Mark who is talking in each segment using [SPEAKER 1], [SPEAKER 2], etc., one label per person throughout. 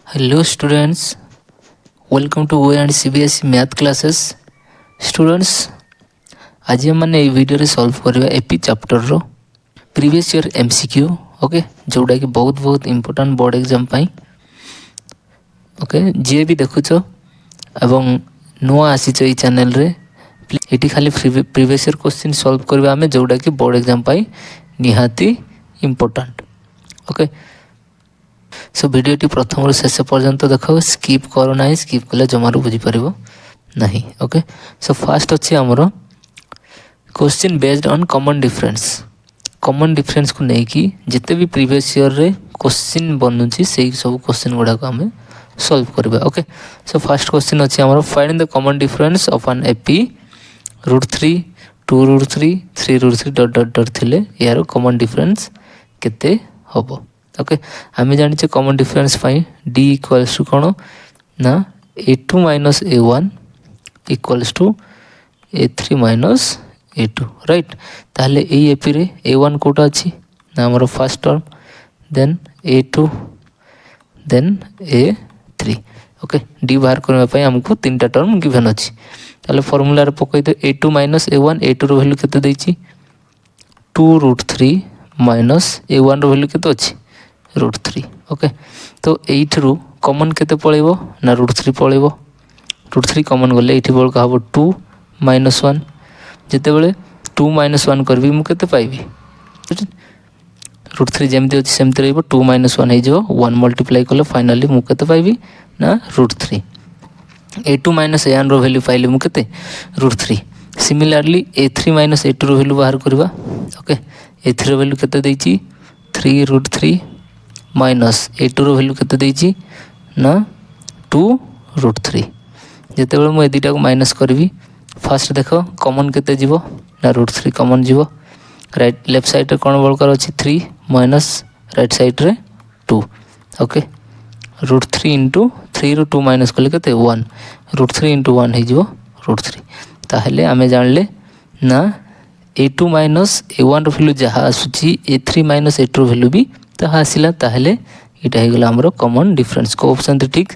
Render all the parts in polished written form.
[SPEAKER 1] Hello students, welcome to O and CBSE math classes. Students, आज मैंने ये video रे सॉल्व करवा एपी चैप्टर रो प्रीवियस ईयर एमसीक्यू ओके जोड़ा कि बहुत इंपोर्टेंट बोर्ड एग्जाम पाई ओके जे भी देखुछ एवं नुआ आसीछ ए चैनल रे एटी खाली प्रीवियस ईयर क्वेश्चन सॉल्व करवा हमें जोड़ा कि बोर्ड एग्जाम पाई निहाती इंपोर्टेंट ओके सो भिडियोटी प्रथम शेष पर्यंत देख स्किप करो ना स्किप कले जमारू बुझीपर ना ओके सो फास्ट अच्छे आमर question based on common difference को लेकिन जिते भी प्रीवियस ईयर रे क्वेश्चन बनूची से सब क्वेश्चन गुड़ाक आम सॉल्व करबा ओके सो फास्ट क्वेश्चन अच्छे आमर find the common difference of an AP √3 2√3 3√3 dot dot dot थिले यार कॉमन डिफरेंस केते हबो ओके आम जाने कॉमन डिफरेंस पाई डी इक्वल्स टू कौन ना a2 minus a1 equals to a3 minus a2 right ताहले ए एपी रे a1 कोटा अच्छी ना आमर first term then a2 then a3 okay D बाहर करने आमको तीन टा टर्म गिवन अच्छी ताहले फॉर्मूला रे पकई दे a2 माइनस a1 a2 रो वैल्यू केते देछि 2√3 माइनस a1 रो वैल्यू केते अच्छी √3 ओके तो एइठरू कॉमन केते पळेबो ना √3 पळेबो √3 कॉमन गले एठी बळ का हबो 2 - 1 जेते बेले 2 - 1 करबी मु केते पाइबी √3 जेमति अछि सेमति रहबो 2 - 1 हे जो 1 मल्टीप्लाई करले फाइनली मु केते पाइबी ना √3 a2 - a1 रो वैल्यू पाइले मु केते √3 सिमिलरली a3 - a2 रो वैल्यू बाहर करबा ओके a3 रो वैल्यू केते देछि 3√3 माइनस a2 रो वैल्यू केते देछि ना 2√3 जेते बेले मु ए दुटा को माइनस करबी फास्ट देखो कॉमन केते जीवो ना √3 कॉमन जीवो राइट लेफ्ट साइड रे कोन बळकर अछि 3 माइनस राइट साइड रे 2 ओके √3 इंटू 3 रो 2 माइनस कले केते 1 √3 इंटू 1 हे जीवो √3 ताहले आमे जानले ना a2 माइनस a1 रो वैल्यू जहा आसुची a3 माइनस a2 रो वैल्यू भी ताहा आसिला ताहले इटा हे गला हमरो कॉमन डिफरेंस को ऑप्शन ठीक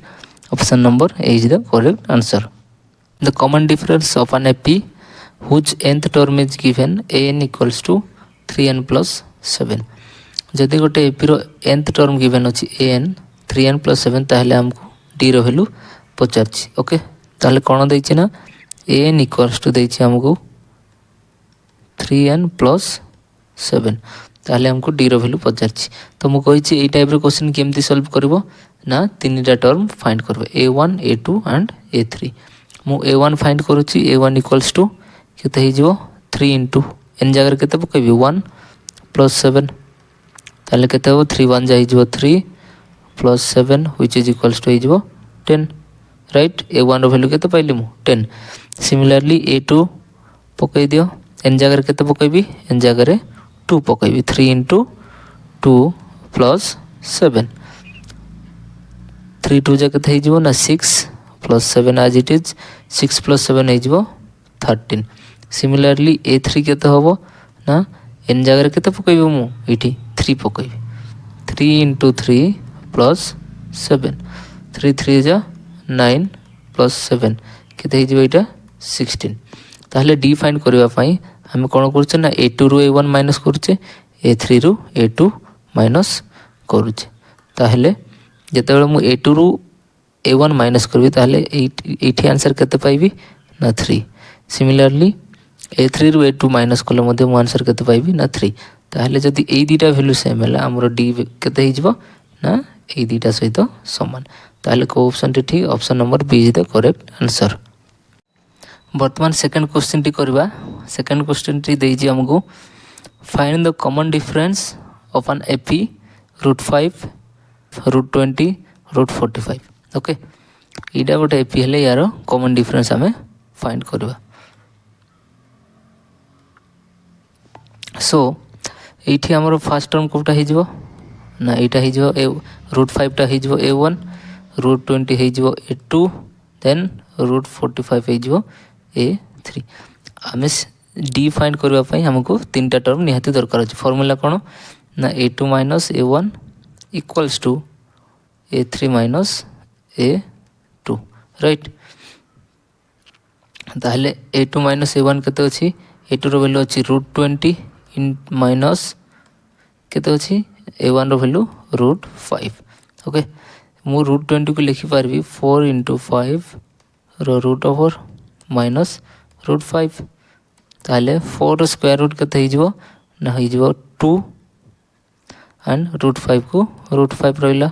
[SPEAKER 1] option number A is the correct answer the common difference of an AP which nth term is given an equals to 3n + 7 जदि गोटे एपी रो nth टर्म गिवन अछि an 3n + 7 ताहले हमको d रो value पचारछि okay ताहले कोन दैछि ना an इक्वल्स टू दैछि हमको 3n + 7 ताहले हमको डी रो वैल्यू पचारछि तो मु कहिछि एई टाइप रो क्वेश्चन केमति सॉल्व करबो ना तीनटा टर्म फाइंड करबो a1 a2 एंड a3 मु a1 find करूछि a1 equals to केते हे जिवो 3 इनटू n जगह केते पकैबी 1 + 7 ताहले केते हो 3 1 जाई जिवो 3 + 7 व्हिच इज इक्वल्स टू हे जिवो 10 राइट a1 रो वैल्यू केते पाइली मु 10 सिमिलरली a2 पकै दियो n जगह केते पकैबी n जगह 2 पकैबी 3 इंटू 2 + 7 3 2 जगह थे जिवो ना 6 + 7 एज इट इज 6 + 7 हे जिवो 13 सिमिलरली a3 केते होबो ना n जगह केते पकैबी मु इठी 3 पकैबी 3 इंटू 3 + 7 3 3 जा 9 + 7 केते हे जिवो इटा 16 ताहले डी फाइंड करबा पई हम कोन करछे ना a2 रो a1 माइनस करछे a3 रो a2 माइनस करछे ताहले जते बेले मु a2 रो a1 माइनस करबी ताहले एठी आंसर केते पाइबी ना 3 सिमिलरली a3 रो a2 माइनस कले मध्ये मु आंसर केते पाइबी ना 3 ताहले जदी एई दुटा वैल्यू सेम हला हमरो d केते हे जिवो ना एई दुटा सहित समान ताहले को ऑप्शन ठीक option number B is the correct answer वर्तमान सेकंड क्वेश्चन टी करबा सेकंड क्वेश्चन टी देछि हमको find the common difference of an AP √5 √20 √45 okay इडा गोटे एपी हेले यार कॉमन डिफरेंस हमें फाइंड करबा सो एठी हमरो फर्स्ट टर्म कोटा हे जिवो ना एटा हे जिवो √5 टा हे जिवो a1 √20 हे जिवो a2 देन √45 हे जिवो a3 आमे डी फाइंड करबा पई हमको तीनटा टर्म निहाती दरकार अछि फार्मूला कोन ना a2 - a1 equals to a3 minus a2 right. ताहले a2 माइनस a1 केते अछि a2 रो वैल्यू अछि √20 इन माइनस केते अछि a1 रो वैल्यू √5 ओके। मु √20 को लिखि पारबी 4 × 5 रो रूट ओवर माइनस √5 ताहले 4 रो स्क्वायर रूट केते हो जिवो ना हो जिवो 2 एंड √5 को √5 रहिला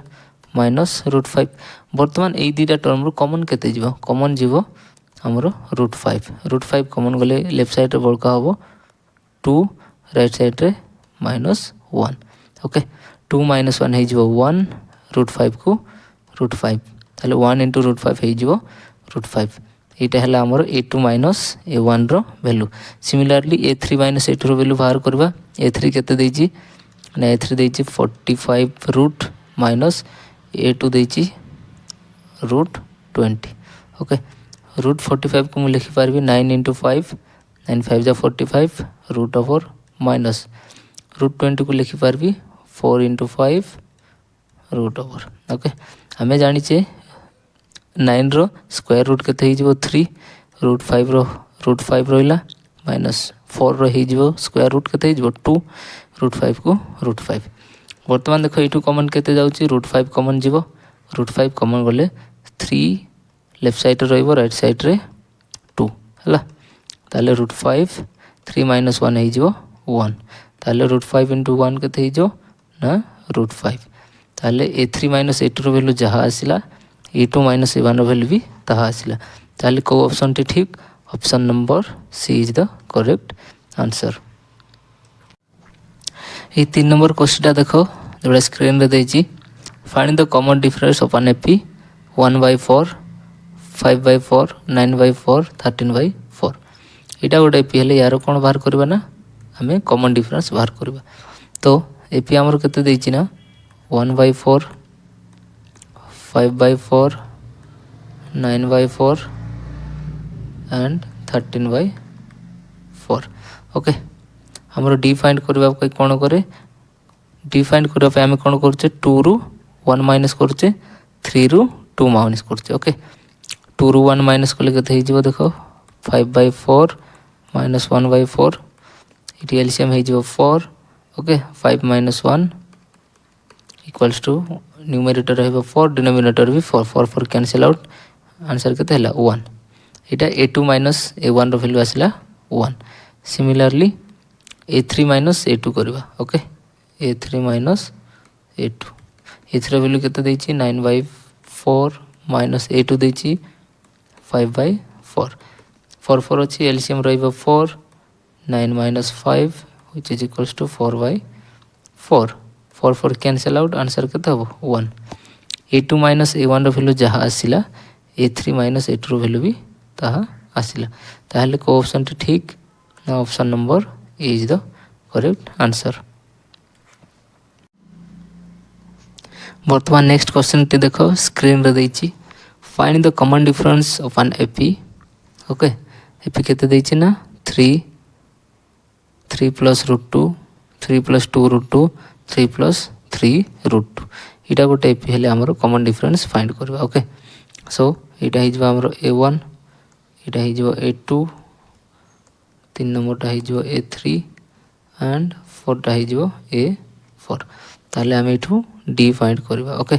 [SPEAKER 1] माइनस √5। वर्तमान ए दुटा टर्म रो कॉमन केते जिवो कॉमन जिवो हमरो √5 कॉमन गले लेफ्ट साइड रे बळका हबो 2 राइट साइड रे -1 ओके। 2 - 1 हे जिवो 1 √5 को √5 ताले 1 × √5 हे जिवो √5 एटा हला हमरो a2 माइनस a1 रो value. Similarly a3 minus a2 रो वैल्यू बाहर करबा a3 केते देछि ना a3 देछि 45 रूट माइनस a2 देछि √20 ओके। √45 को मैं लिखि पारबी 9 × 5 9 5 जा 45 रूट ओवर माइनस √20 को लिखि पारबी 4 × 5 रूट ओवर ओके। हमें जानी छे 9 रो स्क्वायर रूट केते हे जिवो 3 √5 रहिला माइनस 4 रो हे जिवो स्क्वायर रूट केते हे जिवो 2 √5 को √5। वर्तमान देखो एटू कॉमन केते जाउची √5 कॉमन जिवो √5 कॉमन गले 3 लेफ्ट साइड रे रहइबो राइट साइड रे 2 हला ताले √5 3 - 1 हे जिवो 1 ताले √5 × 1 केते हे जिवो ना √5 ताले a3 माइनस a2 रो वैल्यू जहा आसिला a2 माइनस a1 रो वैल्यू भी तहा आसिला ताले को ऑप्शन टी ठीक option number C is the correct answer. ये 3 नंबर क्वेश्चन देखो जोड़ा स्क्रीन रे देछि find the common difference of an AP 1/4 5/4 9/4 13/4 एटा गोटे एपी हेले यार कोन बाहर करबा ना हमें कॉमन डिफरेंस बाहर करबा। तो एपी हमर केते देछि ना 1/4 5/4 9/4 एंड 13/4 ओके। हमरो डी फाइंड करबा कोइ कोन करे डी फाइंड करबा पे हमें कोन करछे 2 रु 1 माइनस करछे 3 रु 2 माइनस करछे ओके। 2 रु 1 माइनस कले केते हे जिवो देखो 5/4 माइनस 1/4 इट एलसीएम हे जिवो 4 ओके। 5 - 1 इक्वल्स टू न्यूमरेटर रहबो 4 डिनोमिनेटर भी 4 4 4 कैंसिल आउट आंसर केते हला 1 एटा a2 माइनस a1 रो वैल्यू आसिला 1। सिमिलरली a3 माइनस a2 करबा okay a3 minus a2 a3 रो वैल्यू केते देछि 9/4 माइनस a2 देछि 5/4 4 4 अछि एलसीएम रहबो 4 9 - 5 which is equals to 4/4 4 4 cancel out answer केते हबो 1। a2 माइनस a1 रो वैल्यू जहा आसिला a3 माइनस a2 रो वैल्यू भी ताहा आसिला ताहले को ऑप्शन टी ठीक ना option number A is the correct answer. वर्तमान नेक्स्ट क्वेश्चन टी देखो स्क्रीन रे देछि find the common difference of an AP okay. AP केते देछि ना 3 3 + √2 3 + 2 √2 3 + 3 √2 इटा गोटे एपी हेले हमरो कॉमन डिफरेंस फाइंड करबा ओके। सो इटा हे जबा हमरो a1 इटा हे जबा a2 3 नंबर टा हे जबा a3 एंड 4 टा हे जबा a4 ताले हम एठू डी फाइंड करबा ओके।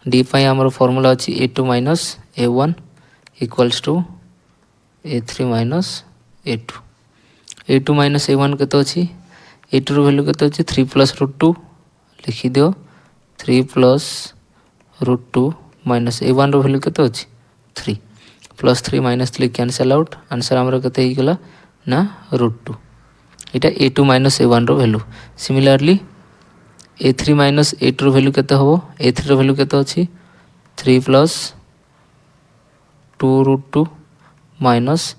[SPEAKER 1] डी पई हमरो फार्मूला अछि a2 minus a1 equals to a3 minus a2 a2 minus a1 केते अछि a2 रो वैल्यू केते अछि 3 + √2 लिखि दियो 3 + √2 माइनस a1 रो वैल्यू केते अछि 3 +3 - 3 कैंसिल आउट आंसर हमरो केते हे गेला ना √2 एटा a2 माइनस a1 रो value. Similarly a3 minus a2 रो वैल्यू केते हबो a3 रो वैल्यू केते अछि 3 + 2 √2 माइनस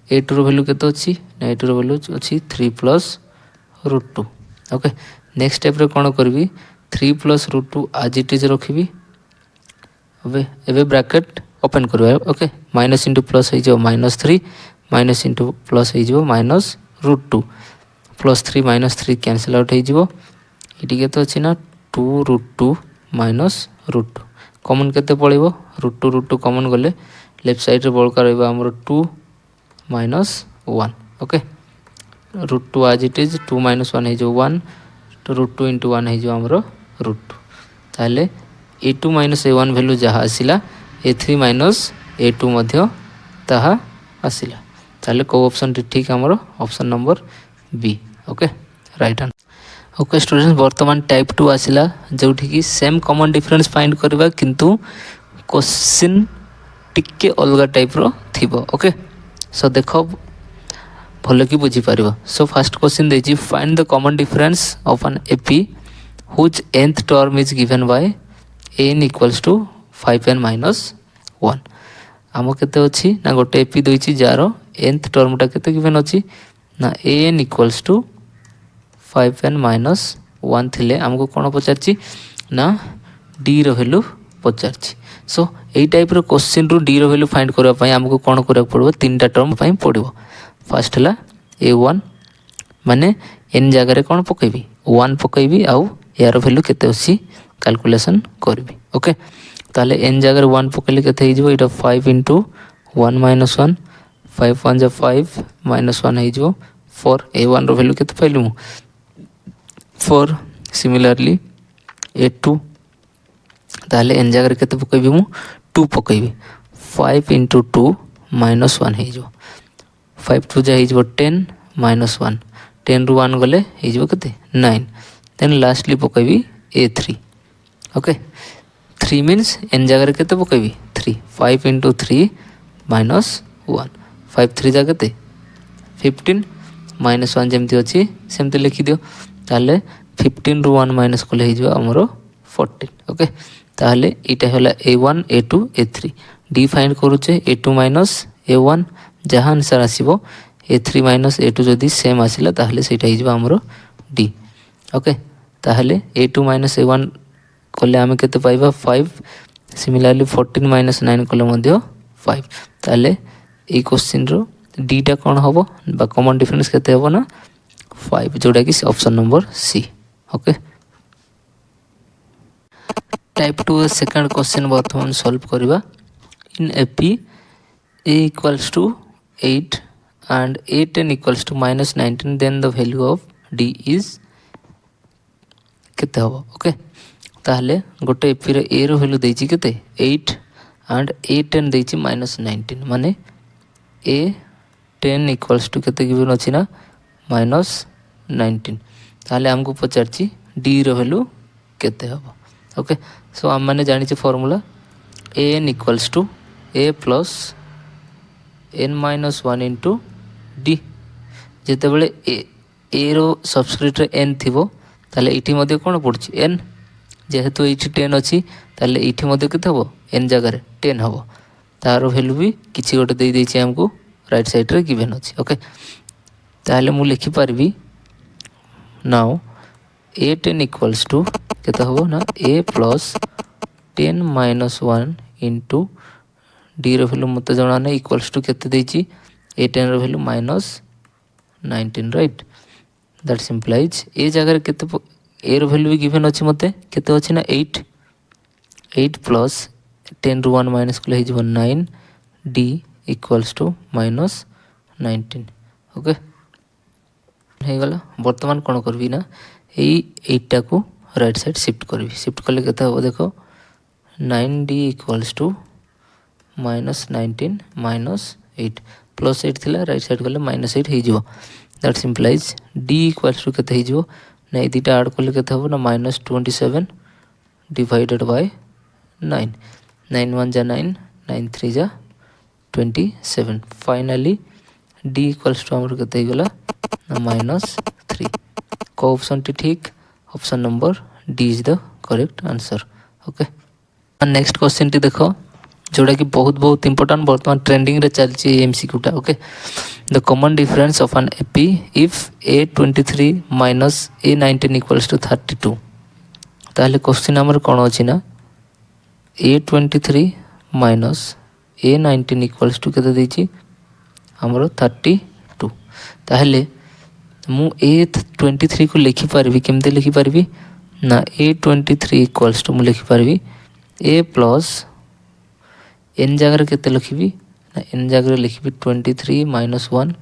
[SPEAKER 1] a2 रो वैल्यू केते अछि ना a2 रो वैल्यू अछि 3 + √2 ओके। नेक्स्ट स्टेप रे कोन करबी 3 + √2 आज इट इज रखिबी एबे ब्रैकेट ओपन करबा ओके माइनस इंटू प्लस हे जो -3 माइनस इंटू प्लस हे जो -√2 +3 - 3 कैंसिल आउट हे जो इटी केते अछि ना 2 √2 माइनस रूट टू कमन केते पड़िबो रूट टू कमन गले लेफ्ट साइड रे बळका रहइबो हमरो 2 माइनस 1 ओके रूट टू आज इट इज 2 माइनस 1 है जो 1 तो रूट टू इंटू 1 है जो हमरो रूट टू ताले a2 माइनस a1 वैल्यू जहाँ आसिला a3 माइनस a2 मध्य ताहा आसिला ताले को ऑप्शन ठीक हमरो option number B okay right answer okay students वर्तमान टाइप 2 आसिला जोठी की सेम कॉमन डिफरेंस फाइंड करबा किंतु क्वेश्चन टिके अलग टाइप रो थिबो ओके सो देखो भल कि बुझी पारिबो सो फर्स्ट क्वेश्चन देजी find the common difference of an AP which nth term is given by n equals to 5n minus 1 आम केते अछि ना गोटे एपी दोइछि जारो nth टर्मटा केते गिवन अछि ना an equals to 5n minus 1 थिले हमको कोन पचारछि ना d रो वैल्यू पचारछि सो एई टाइप रो क्वेश्चन रो d रो वैल्यू फाइंड करबा पई हमको कोन करबा पड़बो तीनटा टर्म पई पड़िबो फर्स्ट हला a1 माने n जगह रे कोन पकेबी 1 पकेबी आउ यार वैल्यू केते अछि कैलकुलेशन करबी ओके ताले n जगह रे 1 पकेले केते हिजबो इटा 5 into 1 minus 1 5 1 जा 5 minus 1 हिजबो 4 a1 रो वैल्यू केते पाइलु 4 सिमिलरली a2 ताले n जगह रे केते पकेबी मु 2 पकेबी 5 into 2 minus 1 हिजबो 5 2 जा हिजबो 10 minus 1 10 ରୁ 1 गले हिजबो केते 9 देन लास्टली पकेबी a3 ओके 3 मीन्स n जगह रे केते पकेबी 3 5 into 3 minus 1 5 3 जा केते 15 minus 1 जेमती अछि सेमती लिखि दियो ताले 15 ରୁ 1 माइनस कले हिजबो हमरो 14 ओके ताले इटा होला a1 a2 a3 d find करूचे a2 माइनस a1 जहां आंसर आसीबो a3 माइनस a2 जदी सेम आसिला ताहले सेटा हिजबो हमरो d ओके ताहले a2 माइनस a1 कले आमे केते पाइबा 5 सिमिलरली 14 माइनस 9 कले मध्य 5 ताले ए क्वेश्चन रो d टा कोन होबो बा कॉमन डिफरेंस केते होबो ना 5 जोडा कि option number C okay type 2 second question वर्तमान सॉल्व करबा in AP a equals to 8 and a10 equals to minus 19 then the value of d is केते होबो ओके ताहले गोटे एपी रे a रो वैल्यू देछि केते 8 and a10 देछि minus 19 माने a10 equals to केते गिवन अछि ना minus 19 ताहले हमको पचारछि d रो वैल्यू केते होबो ओके सो हम माने जानि छि formula an equals to a plus n minus 1 into d जेते बेले a रो सबस्क्रिप्ट रे n थिबो ताले इठी मध्ये कोन पडछि n जेहेतु इठी 10 अछि ताले इठी मध्ये केते हबो n जगह रे 10 हबो तारो वैल्यू भी किछि गोटे दे दै छि हमको राइट साइड रे गिवन अछि ओके ताले मु लिखि परबी नाउ a10 equals to केते हबो ना a plus 10 minus 1 into d रो वैल्यू मते जणा नै इक्वल्स टू केते देछि a10 रो value minus 19 right that simplify ए जगह रे केते a रो वैल्यू गिवन अछि मते केते अछि ना 8 प्लस 10 ରୁ 1 माइनस कले हिजबो 9 d equals to minus 19 okay हे गला वर्तमान कोन करबी ना एई 8 को राइट साइड शिफ्ट करबी शिफ्ट करले केते हो देखो 9d equals to minus 19 minus 8 plus 8 थिला राइट साइड गले minus 8 हिजबो that simplify d equals to केते हिजबो नै दिटा ऐड करले केते हो ना minus 27 डिवाइडेड बाय 9 9 1 जा 9 9 3 जा 27 फाइनली d इक्वल्स टू हमर केते गला ना minus 3 को ऑप्शन टी ठीक option number D is the correct answer okay next question टी देखो जोड़ा कि बहुत इंपोर्टेंट वर्तमान ट्रेंडिंग रे चलछि एमसीक्यू टा okay the common difference of an AP if a23 minus a19 equals to 32 ताले क्वेश्चन हमर कोन अछि ना a23 minus a19 equals to केते दैछि हमरो 32 ताले मु a23 को लिखि परबी केमते लिखि परबी ना A23 इक्वल्स टू मुझे लिखिपारि A प्लस n जगह के लिखी ना n जगह लिखी 23 minus 1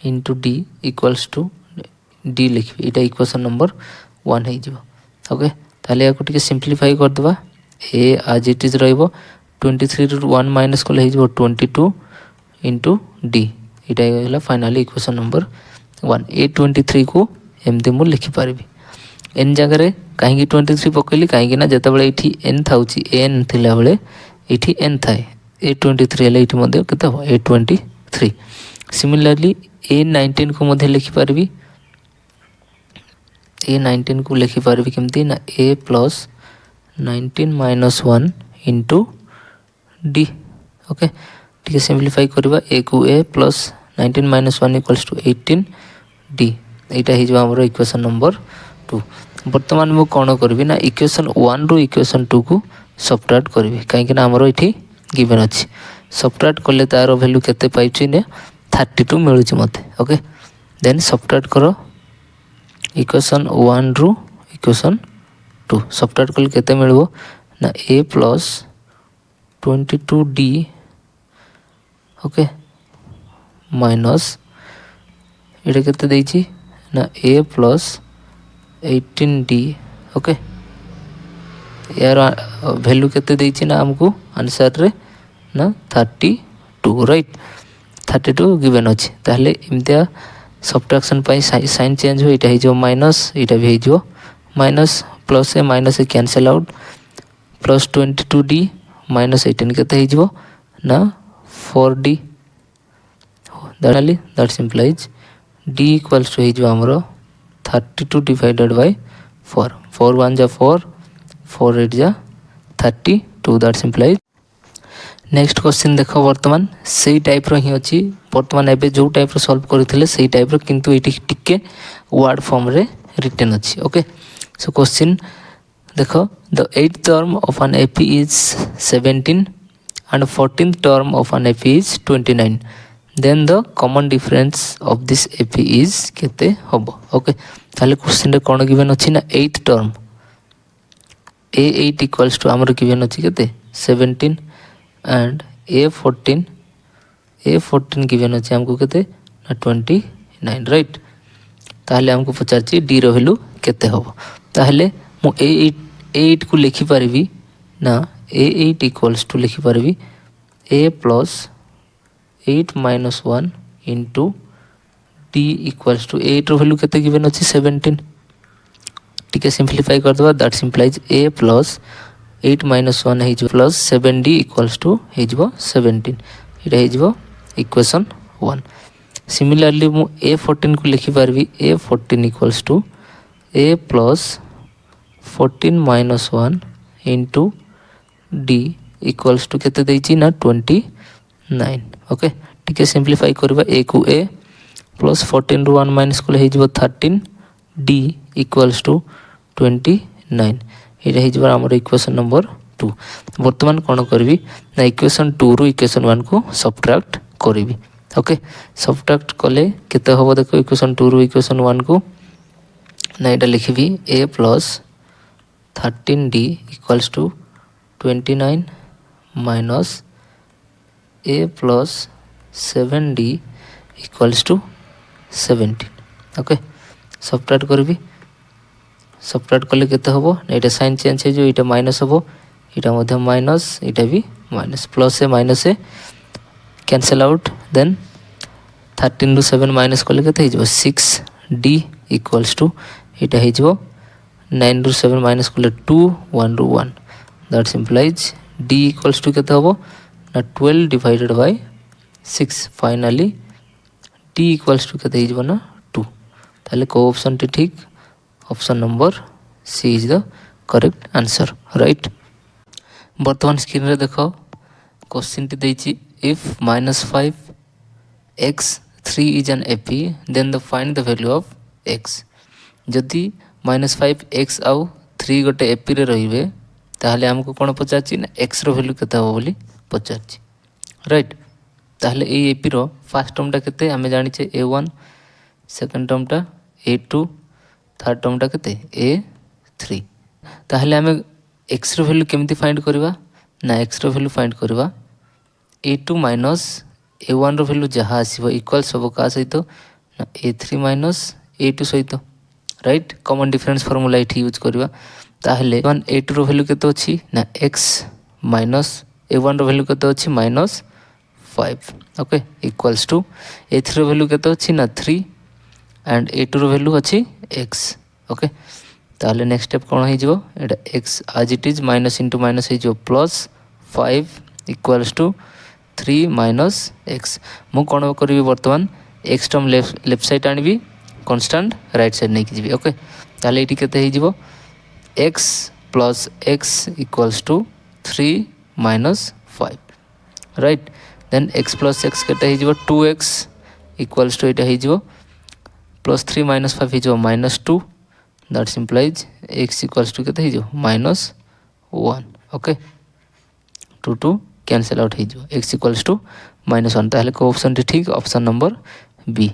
[SPEAKER 1] into d equals to d लिखी यहाँ इक्वेशन नंबर 1 हो ओके ताले या टिके सिंप्लीफाई करदे a आज इट इज रहिबो 23 ରୁ 1 माइनस कले हो 22 इंटू d यहाँ है फाइनाली इक्वेशन नंबर 1 A23 को एमती मुझे लिखिपारि n जगह कहीं 23 पकईली कहीं जितेबाला ये n था n थिला बेले ये n थाए A23 है ये केते हो A23 सिमिलरली A19 को मध्य लिखिपारि A19 को लिखिपारि केमती ना a plus 19 minus 1 into d okay ठीक सिंप्लीफाई करवा a को a plus 19 minus 1 equals to 18 d यहाँ हो इक्वेशन नंबर 2 बर्तमान मु कौन करी ना इक्वेशन 1 रु इक्वेशन 2 को सबट्रैक्ट करी कहीं आमर ये गिवन अच्छी सबट्रैक्ट कले तार वैल्यू केते पाइछि ने 32 मिलूँ मत ओके देन सबट्रैक्ट कर इक्वेशन 1 रु इक्वेशन 2 सबट्रैक्ट कले केते मिलबो ना a plus 22d okay minus ये केते देछि ना a प्लस 18d ओके यार वैल्यू केते देछि ना हमको आंसर रे ना 32 राइट 32 गिवन अच्छे ताहले इमतिया सबट्रैक्शन पाई साइन चेंज हो इटा हो माइनस इटा भी हो minus plus a minus a cancel out plus 22d minus 18 केते हो ना 4d that simplify d equals to हो हमरो 32 डिवाइडेड बाय 4 4 1 जा 4 4 8 जा 32 दैट सिंप्लाइज नेक्स्ट क्वेश्चन देख बर्तमान से टाइप ही अच्छी बर्तमान एबे जो टाइप सॉल्व करते से टाइप किंतु ये टिके वर्ड फॉर्म रे रिटन अच्छी ओके सो क्वेश्चन देख the 8th term of an AP is 17 and 14th term of an AP is 29 then the common difference of this AP is केते होबो okay ताले question रे कोन given अछि ना 8th term a8 equals to हमर given अछि केते 17 and a14 given अछि हमको केते ना 29 राइट ताले हमको पचारछि d रो वैल्यू केते होबो ताले मु a8 को लिखि परबी ना a8 इक्वल्स टू लिखि परबी a plus 8 minus 1 into d equals to 8 रो वैल्यू केते गिवन अछि 17 टिके सिंप्लीफाई कर दबा that simplifies a plus 8 minus 1 है प्लस 7d इक्वल्स टू है 17 ये है इक्वेशन 1 सिमिलरली मु a14 को लिखि परबी a14 equals to a plus 14 minus 1 into d equals to केते देछि ना 29 ओके टिके सिंप्लीफाई करबा a को a प्लस 14 रु 1 माइनस को हो 13 d इक्वल्स टू 29 ये है आमर इक्वेशन नंबर 2 बर्तमान कौन करी ना इक्वेशन 2 रु इक्वेशन 1 को सबट्रैक्ट करी ओके सबट्रैक्ट कले केते होबो देखो इक्वेशन 2 रु इक्वेशन 1 को ना ये लिखी a plus 13d equals to 29 minus a plus 7d equals to 17 okay subtract करी सबट्रैक्ट कले केते होबो एटा साइन चेंज है जो एटा माइनस होबो एटा मध्य माइनस एटा भी minus plus a minus a cancel out then 13 रु 7 माइनस कले केते हो 6d इक्वल्स टू एटा हो 9 रु 7 माइनस कले 2 1 रु 1 that simplify d equals to केते होबो ना 12 divided by 6 finally d equals to केते हो ना 2 ताले को ऑप्शन टी ठीक option number C is the correct answer right बर्तमान स्क्रीन रे देखो क्वेश्चन टी देछि if -5 x 3 is an AP then the find the value of x जदि -5 x आउ 3 गोटे एपी रे रहिबे ताहले हमको कोन पचारछि ना x रो वैल्यू केते हो बोली पचारछि राइट ताहले ए एपी रो फर्स्ट टर्म टा केते हमें जानि छे a1 सेकंड टर्म टा a2 थर्ड टर्मटा केते A3 ताहले आमे x रो वैल्यू केमती फाइंड करबा ना x रो वैल्यू फाइंड करबा A2 माइनस A1 रो वैल्यू जहाँ आसीबो इक्वल सब का सहित ना A3 माइनस A2 सहित राइट कॉमन डिफरेंस फार्मूला इठी यूज करबा ताहले 1 A2 रो वैल्यू केते अछि ना x माइनस A1 रो वैल्यू केते अछि minus 5 okay equals to A3 रो वैल्यू केते अछि ना 3 एंड A2 रो वैल्यू अछि x ओके ताहले नेक्स्ट स्टेप कोन हो जिवो एटा x as it is minus into minus हो जिवो plus 5 equals to 3 minus x मु कोन करबी वर्तमान x टर्म लेफ्ट साइड आनिबी कांस्टेंट राइट साइड नै जिबी ओके ताहले इटी केते हो जिवो x plus x equals to 3 minus 5 right then x plus x केते हो जिवो 2x इक्वल्स टू एटा हो जिवो प्लस 3 माइनस 5 हो जिवो minus 2 that implies x equals to केते हो जिवो माइनस 1 ओके 2 2 कैंसिल आउट हो जिवो x इक्वल्स टू माइनस 1 ताहले को ऑप्शन टी ठीक ऑप्शन नंबर बी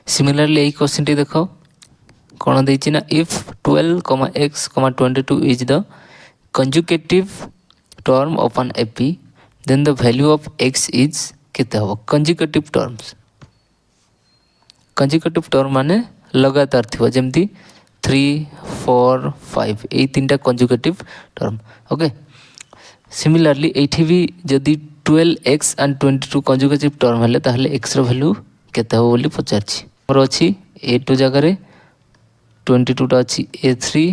[SPEAKER 1] सिमिलरली এই क्वेश्चन देखो कौन देछि ना if 12, x, 22 is the conjugative term of an AP then the value of x is केते हो conjugative terms कंजिक्यूटिव टर्म माने लगातार थिबो जेमती 3 4 5 ए तीनटा कंजुगेटिव टर्म ओके सिमिलरली एठी भी जदी 12x एंड 22 कंजुगेटिव टर्म हले ताहले x रो वैल्यू केते हो बोली पचारछि मोर अछि A2 जगह रे 22 टा अछि A3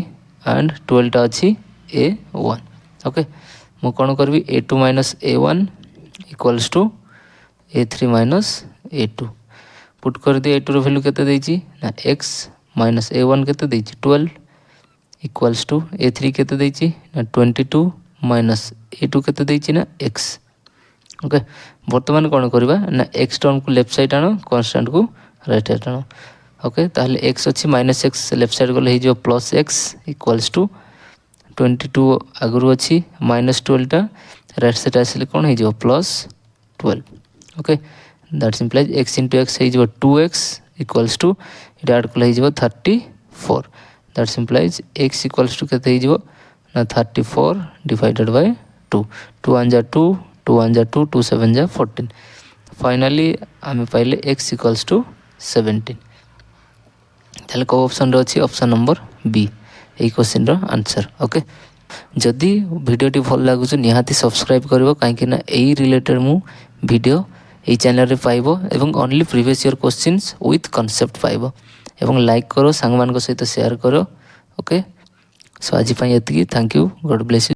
[SPEAKER 1] एंड 12 टा अछि A1 ओके मु कोन करबी A2 minus A1 equals to A3 minus A2 put कर दिए A2 रो वैल्यू केते देछि ना x माइनस A1 केते देछि 12 इक्वल्स टू A3 केते देछि ना 22 माइनस A2 केते देछि ना x ओके वर्तमान कोन करबा ना x टर्म को लेफ्ट साइड आनो कांस्टेंट को राइट साइड आनो ओके ताहले x अछि माइनस x लेफ्ट साइड गले हिजो प्लस x इक्वल्स टू 22 आगरु अछि माइनस 12 टा राइट साइड आसिले कोन हिजो plus 12 okay that implies x into x is 2x equals to it add kula is 34 that implies x equals to kete is na 34 divided by 2 2 1 ja 2 2 1 ja 2 2 7 ja 14 finally ame paile x equals to 17 ताले को option रो अछि option number B ए question रो answer okay जदी video T भल लागु छ निहाती subscribe करबो काहे कि ना एई रिलेटेड मु वीडियो এই চ্যানেল পাইব এবং only previous year questions with concept পাইব এবং লাইক করো সাংମାନଙ୍କ সହିତ সেয়ার করো ওকে সো আজি পাই এতিকি thank you God bless you